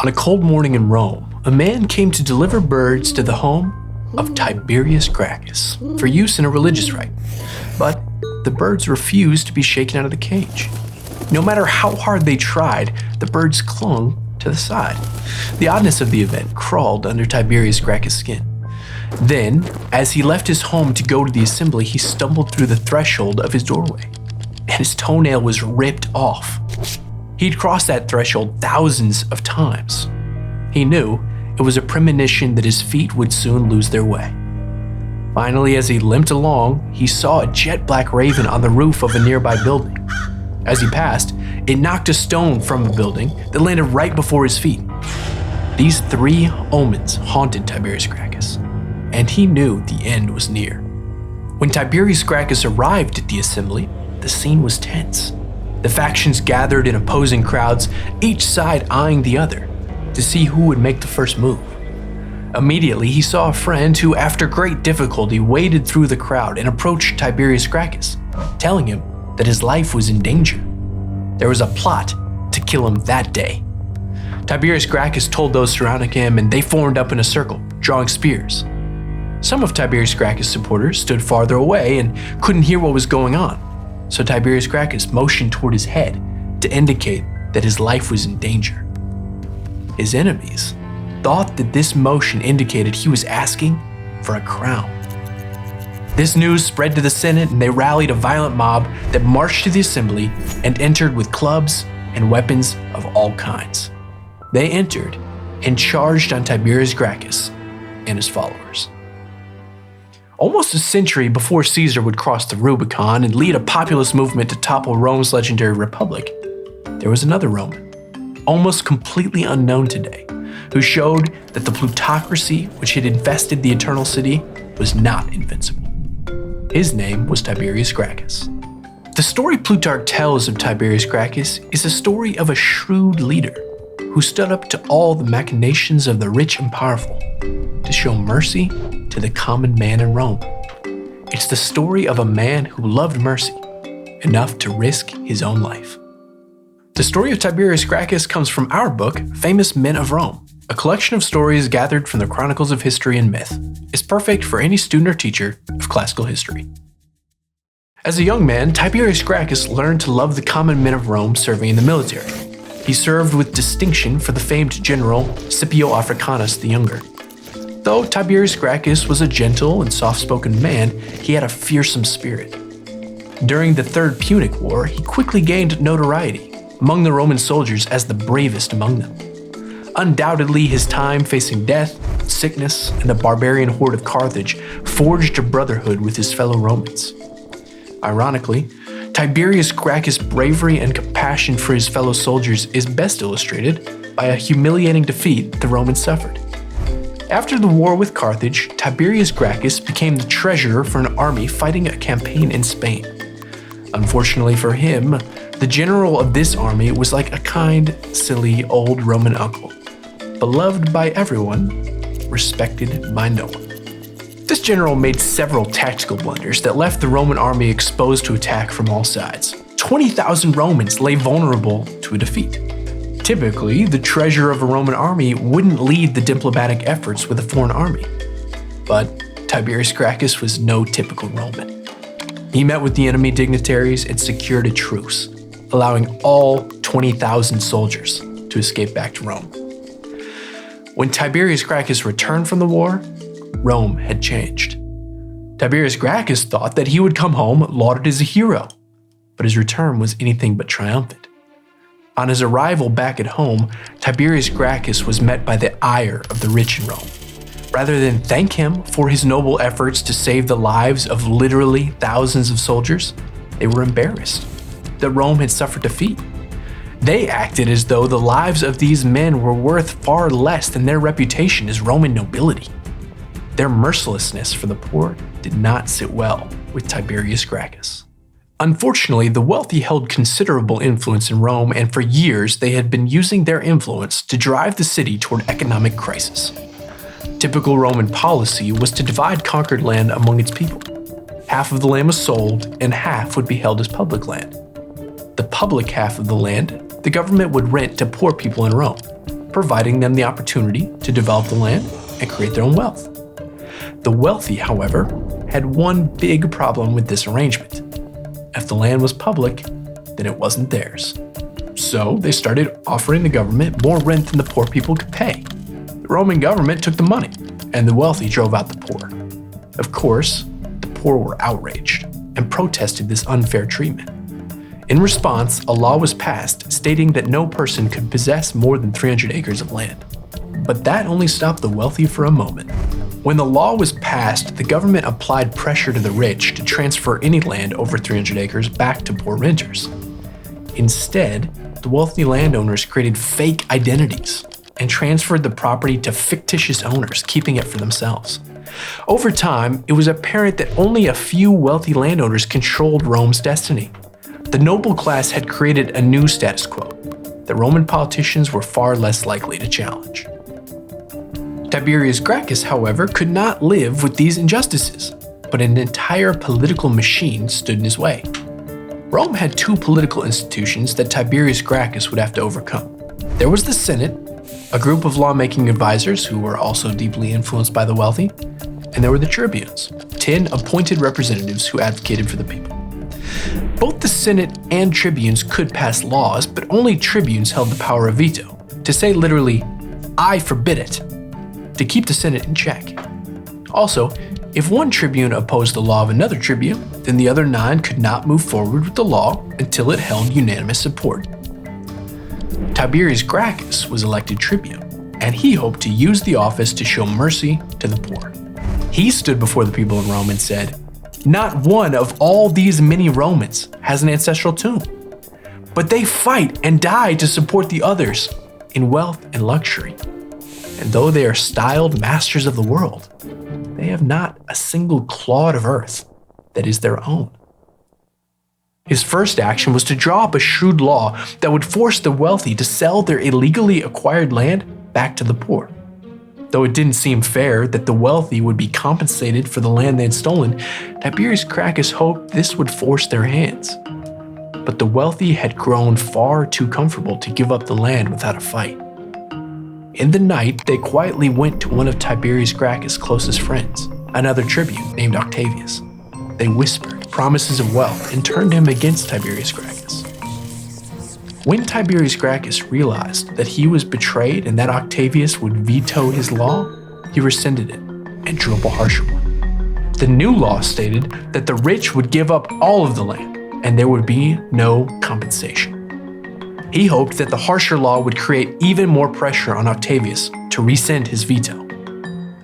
On a cold morning in Rome, a man came to deliver birds to the home of Tiberius Gracchus for use in a religious rite, but the birds refused to be shaken out of the cage. No matter how hard they tried, the birds clung to the side. The oddness of the event crawled under Tiberius Gracchus' skin. Then, as he left his home to go to the assembly, he stumbled through the threshold of his doorway, and his toenail was ripped off. He'd crossed that threshold thousands of times. He knew it was a premonition that his feet would soon lose their way. Finally, as he limped along, he saw a jet-black raven on the roof of a nearby building. As he passed, it knocked a stone from the building that landed right before his feet. These 3 omens haunted Tiberius Gracchus, and he knew the end was near. When Tiberius Gracchus arrived at the assembly, the scene was tense. The factions gathered in opposing crowds, each side eyeing the other to see who would make the first move. Immediately, he saw a friend who, after great difficulty, waded through the crowd and approached Tiberius Gracchus, telling him that his life was in danger. There was a plot to kill him that day. Tiberius Gracchus told those surrounding him, and they formed up in a circle, drawing spears. Some of Tiberius Gracchus' supporters stood farther away and couldn't hear what was going on, so Tiberius Gracchus motioned toward his head to indicate that his life was in danger. His enemies thought that this motion indicated he was asking for a crown. This news spread to the Senate, and they rallied a violent mob that marched to the assembly and entered with clubs and weapons of all kinds. They entered and charged on Tiberius Gracchus and his followers. Almost a century before Caesar would cross the Rubicon and lead a populist movement to topple Rome's legendary republic, there was another Roman, almost completely unknown today, who showed that the plutocracy which had infested the Eternal City was not invincible. His name was Tiberius Gracchus. The story Plutarch tells of Tiberius Gracchus is a story of a shrewd leader who stood up to all the machinations of the rich and powerful to show mercy to the common man in Rome. It's the story of a man who loved mercy enough to risk his own life. The story of Tiberius Gracchus comes from our book, Famous Men of Rome, a collection of stories gathered from the chronicles of history and myth. It's perfect for any student or teacher of classical history. As a young man, Tiberius Gracchus learned to love the common men of Rome serving in the military. He served with distinction for the famed general Scipio Africanus the Younger. Though Tiberius Gracchus was a gentle and soft-spoken man, he had a fearsome spirit. During the Third Punic War, he quickly gained notoriety among the Roman soldiers as the bravest among them. Undoubtedly, his time facing death, sickness, and the barbarian horde of Carthage forged a brotherhood with his fellow Romans. Ironically, Tiberius Gracchus' bravery and compassion for his fellow soldiers is best illustrated by a humiliating defeat the Romans suffered. After the war with Carthage, Tiberius Gracchus became the treasurer for an army fighting a campaign in Spain. Unfortunately for him, the general of this army was like a kind, silly, old Roman uncle, beloved by everyone, respected by no one. This general made several tactical blunders that left the Roman army exposed to attack from all sides. 20,000 Romans lay vulnerable to a defeat. Typically, the treasurer of a Roman army wouldn't lead the diplomatic efforts with a foreign army. But Tiberius Gracchus was no typical Roman. He met with the enemy dignitaries and secured a truce, allowing all 20,000 soldiers to escape back to Rome. When Tiberius Gracchus returned from the war, Rome had changed. Tiberius Gracchus thought that he would come home lauded as a hero, but his return was anything but triumphant. On his arrival back at home, Tiberius Gracchus was met by the ire of the rich in Rome. Rather than thank him for his noble efforts to save the lives of literally thousands of soldiers, they were embarrassed that Rome had suffered defeat. They acted as though the lives of these men were worth far less than their reputation as Roman nobility. Their mercilessness for the poor did not sit well with Tiberius Gracchus. Unfortunately, the wealthy held considerable influence in Rome, and for years they had been using their influence to drive the city toward economic crisis. Typical Roman policy was to divide conquered land among its people. Half of the land was sold, and half would be held as public land. The public half of the land, the government would rent to poor people in Rome. providing them the opportunity to develop the land and create their own wealth. The wealthy, however, had one big problem with this arrangement. If the land was public, then it wasn't theirs. So they started offering the government more rent than the poor people could pay. The Roman government took the money, and the wealthy drove out the poor. Of course, the poor were outraged and protested this unfair treatment. In response, a law was passed stating that no person could possess more than 300 acres of land. But that only stopped the wealthy for a moment. When the law was passed, the government applied pressure to the rich to transfer any land over 300 acres back to poor renters. Instead, the wealthy landowners created fake identities and transferred the property to fictitious owners, keeping it for themselves. Over time, it was apparent that only a few wealthy landowners controlled Rome's destiny. The noble class had created a new status quo that Roman politicians were far less likely to challenge. Tiberius Gracchus, however, could not live with these injustices, but an entire political machine stood in his way. Rome had two political institutions that Tiberius Gracchus would have to overcome. There was the Senate, a group of lawmaking advisors who were also deeply influenced by the wealthy, and there were the tribunes, 10 appointed representatives who advocated for the people. Both the Senate and tribunes could pass laws, but only tribunes held the power of veto, to say literally, "I forbid it," to keep the Senate in check. Also, if one tribune opposed the law of another tribune, then the other 9 could not move forward with the law until it held unanimous support. Tiberius Gracchus was elected tribune, and he hoped to use the office to show mercy to the poor. He stood before the people in Rome and said, "Not one of all these many Romans has an ancestral tomb, but they fight and die to support the others in wealth and luxury. And though they are styled masters of the world, they have not a single clod of earth that is their own." His first action was to draw up a shrewd law that would force the wealthy to sell their illegally acquired land back to the poor. Though it didn't seem fair that the wealthy would be compensated for the land they had stolen, Tiberius Gracchus hoped this would force their hands. But the wealthy had grown far too comfortable to give up the land without a fight. In the night, they quietly went to one of Tiberius Gracchus' closest friends, another tribune named Octavius. They whispered promises of wealth and turned him against Tiberius Gracchus. When Tiberius Gracchus realized that he was betrayed and that Octavius would veto his law, he rescinded it and drew up a harsher one. The new law stated that the rich would give up all of the land and there would be no compensation. He hoped that the harsher law would create even more pressure on Octavius to rescind his veto.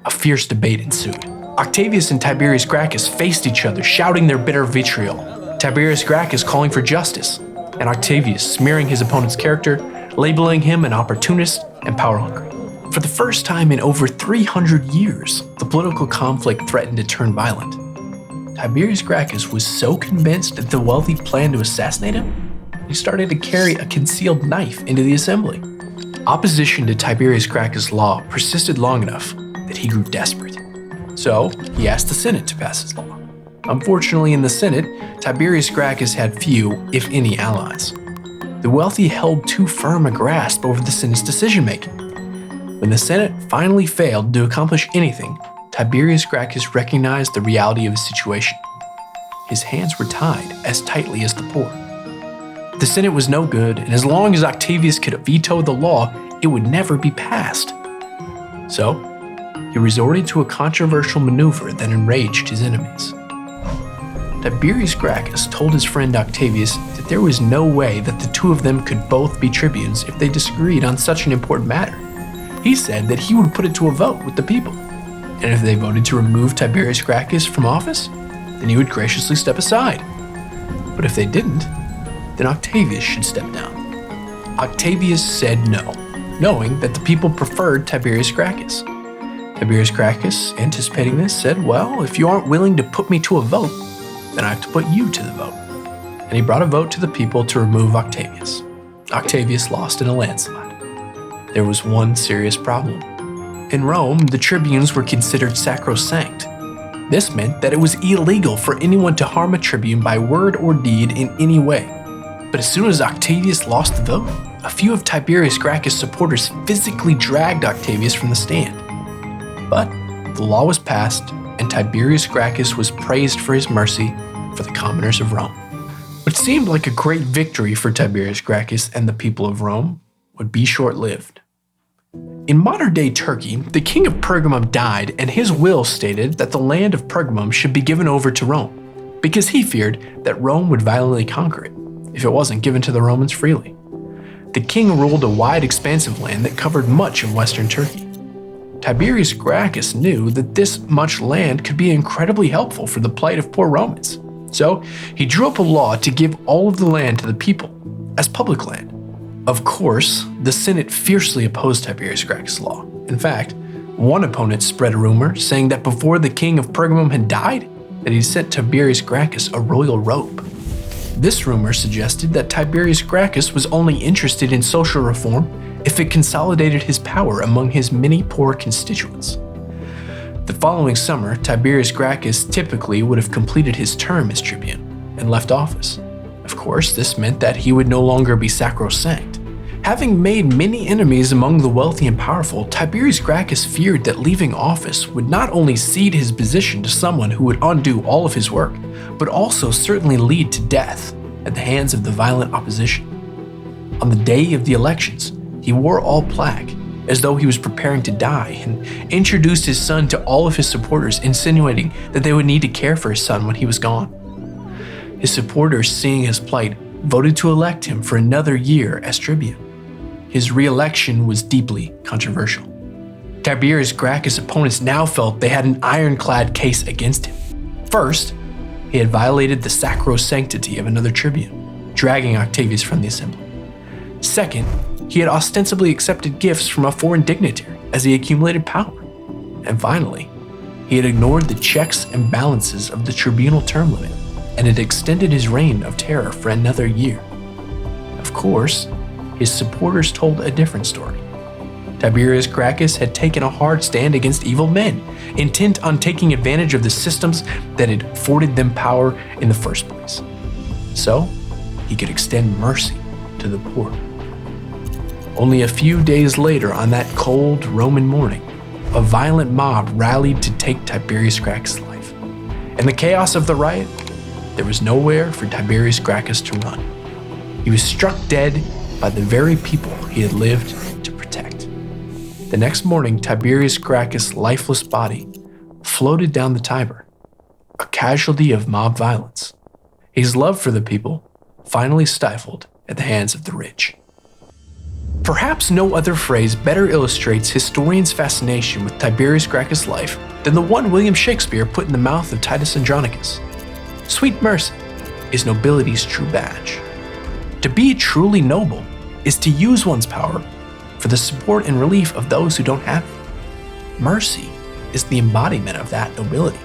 A fierce debate ensued. Octavius and Tiberius Gracchus faced each other, shouting their bitter vitriol. Tiberius Gracchus calling for justice, and Octavius smearing his opponent's character, labeling him an opportunist and power-hungry. For the first time in over 300 years, the political conflict threatened to turn violent. Tiberius Gracchus was so convinced that the wealthy planned to assassinate him, he started to carry a concealed knife into the assembly. Opposition to Tiberius Gracchus' law persisted long enough that he grew desperate. So he asked the Senate to pass his law. Unfortunately, in the Senate, Tiberius Gracchus had few, if any, allies. The wealthy held too firm a grasp over the Senate's decision-making. When the Senate finally failed to accomplish anything, Tiberius Gracchus recognized the reality of his situation. His hands were tied as tightly as the poor. The Senate was no good, and as long as Octavius could veto the law, it would never be passed. So, he resorted to a controversial maneuver that enraged his enemies. Tiberius Gracchus told his friend Octavius that there was no way that the two of them could both be tribunes if they disagreed on such an important matter. He said that he would put it to a vote with the people, and if they voted to remove Tiberius Gracchus from office, then he would graciously step aside. But if they didn't, then Octavius should step down. Octavius said no, knowing that the people preferred Tiberius Gracchus. Tiberius Gracchus, anticipating this, said, "Well, if you aren't willing to put me to a vote, then I have to put you to the vote." And he brought a vote to the people to remove Octavius. Octavius lost in a landslide. There was one serious problem. In Rome, the tribunes were considered sacrosanct. This meant that it was illegal for anyone to harm a tribune by word or deed in any way. But as soon as Octavius lost the vote, a few of Tiberius Gracchus' supporters physically dragged Octavius from the stand. But the law was passed, and Tiberius Gracchus was praised for his mercy for the commoners of Rome. What seemed like a great victory for Tiberius Gracchus and the people of Rome would be short-lived. In modern-day Turkey, the king of Pergamum died, and his will stated that the land of Pergamum should be given over to Rome, because he feared that Rome would violently conquer it if it wasn't given to the Romans freely. The king ruled a wide expanse of land that covered much of western Turkey. Tiberius Gracchus knew that this much land could be incredibly helpful for the plight of poor Romans, so he drew up a law to give all of the land to the people as public land. Of course, the Senate fiercely opposed Tiberius Gracchus' law. In fact, one opponent spread a rumor saying that before the king of Pergamum had died, that he sent Tiberius Gracchus a royal robe. This rumor suggested that Tiberius Gracchus was only interested in social reform if it consolidated his power among his many poor constituents. The following summer, Tiberius Gracchus typically would have completed his term as tribune and left office. Of course, this meant that he would no longer be sacrosanct. Having made many enemies among the wealthy and powerful, Tiberius Gracchus feared that leaving office would not only cede his position to someone who would undo all of his work, but also certainly lead to death at the hands of the violent opposition. On the day of the elections, he wore all black, as though he was preparing to die, and introduced his son to all of his supporters, insinuating that they would need to care for his son when he was gone. His supporters, seeing his plight, voted to elect him for another year as tribune. His re-election was deeply controversial. Tiberius Gracchus' opponents now felt they had an ironclad case against him. First, he had violated the sacrosanctity of another tribune, dragging Octavius from the assembly. Second, he had ostensibly accepted gifts from a foreign dignitary as he accumulated power. And finally, he had ignored the checks and balances of the tribunal term limit and had extended his reign of terror for another year. Of course, his supporters told a different story. Tiberius Gracchus had taken a hard stand against evil men, intent on taking advantage of the systems that had afforded them power in the first place, so he could extend mercy to the poor. Only a few days later, on that cold Roman morning, a violent mob rallied to take Tiberius Gracchus' life. In the chaos of the riot, there was nowhere for Tiberius Gracchus to run. He was struck dead by the very people he had lived to protect. The next morning, Tiberius Gracchus' lifeless body floated down the Tiber, a casualty of mob violence. His love for the people finally stifled at the hands of the rich. Perhaps no other phrase better illustrates historians' fascination with Tiberius Gracchus' life than the one William Shakespeare put in the mouth of Titus Andronicus. Sweet mercy is nobility's true badge. To be truly noble is to use one's power for the support and relief of those who don't have it. Mercy is the embodiment of that nobility.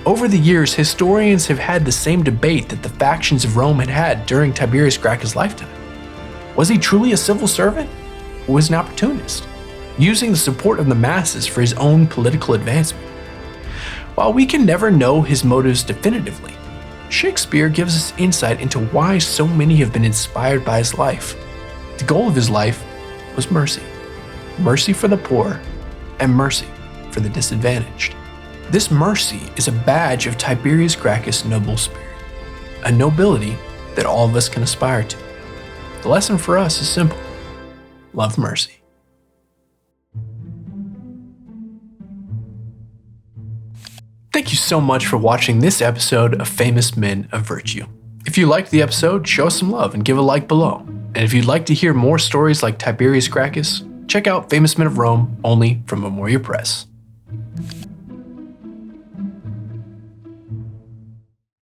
Over the years, historians have had the same debate that the factions of Rome had had during Tiberius Gracchus' lifetime. Was he truly a civil servant, or was he an opportunist, using the support of the masses for his own political advancement? While we can never know his motives definitively, Shakespeare gives us insight into why so many have been inspired by his life. The goal of his life was mercy. Mercy for the poor and mercy for the disadvantaged. This mercy is a badge of Tiberius Gracchus' noble spirit, a nobility that all of us can aspire to. The lesson for us is simple: love mercy. Thank you so much for watching this episode of Famous Men of Virtue. If you liked the episode, show us some love and give a like below. And if you'd like to hear more stories like Tiberius Gracchus, check out Famous Men of Rome, only from Memoria Press.